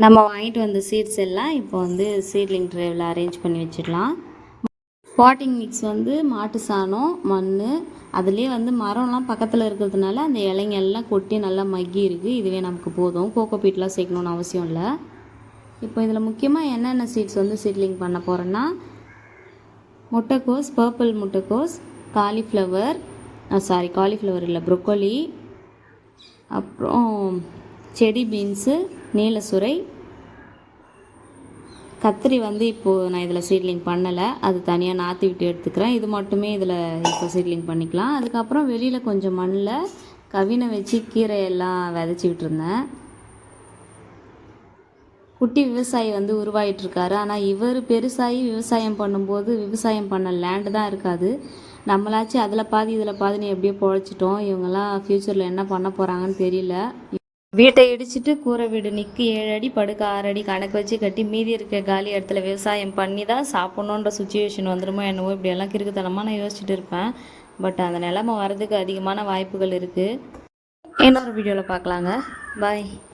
நம்ம வாங்கிட்டு வந்த சீட்ஸ் எல்லாம் இப்போ வந்து சீட்லிங் ட்ரேவில் அரேஞ்ச் பண்ணி வச்சிடலாம். பாட்டிங் மிக்ஸ் வந்து மாட்டு சாணம், மண், அதுலேயே வந்து மரம்லாம் பக்கத்தில் இருக்கிறதுனால அந்த இலைங்க எல்லாம் கொட்டி நல்லா மக்கி இருக்குது. இதுவே நமக்கு போதும். கோகோ பீட்லாம் சேர்க்கணுன்னு அவசியம் இல்லை. இப்போ இதில் முக்கியமாக என்னென்ன சீட்ஸ் வந்து சீட்லிங் பண்ண போகிறேன்னா, முட்டைக்கோஸ், பர்பிள் முட்டைக்கோஸ், காலிஃப்ளவர் இல்லை ப்ரொக்கோலி, அப்புறம் செடி பீன்ஸு, நீலசுரை, கத்திரி வந்து இப்போது நான் இதில் சீட்லிங் பண்ணலை, அது தனியாக நாற்றி விட்டு எடுத்துக்கிறேன். இது மட்டுமே இதில் இப்போ சீட்லிங் பண்ணிக்கலாம். அதுக்கப்புறம் வெளியில் கொஞ்சம் மண்ணில் கவினை வச்சு கீரையெல்லாம் விதைச்சி விட்டுருந்தேன். குட்டி விவசாயி வந்து உருவாகிட்டுருக்காரு. ஆனால் இவர் பெருசாகி விவசாயம் பண்ணும்போது விவசாயம் பண்ண லேண்டு தான் இருக்காது. நம்மளாச்சும் அதில் பாதி இதில் பாதின்னு எப்படியோ பொழைச்சிட்டோம். இவங்கெல்லாம் ஃப்யூச்சரில் என்ன பண்ண போகிறாங்கன்னு தெரியல. வீட்டை இடிச்சிட்டு கூரை வீடு நிற்கி 7 அடி படுக்க 6 அடி கணக்கு வச்சு கட்டி மீதி இருக்க காலி இடத்துல விவசாயம் பண்ணி தான் சாப்பிட்ணுன்ற சுச்சுவேஷன் வந்துடுமோ என்னவோ, இப்படியெல்லாம் கிறுக்குத்தனமாக நான் யோசிச்சுட்டு இருப்பேன். பட் அந்த நிலைமை வர்றதுக்கு அதிகமான வாய்ப்புகள் இருக்குது. இன்னொரு வீடியோவில் பார்க்கலாங்க. பாய்.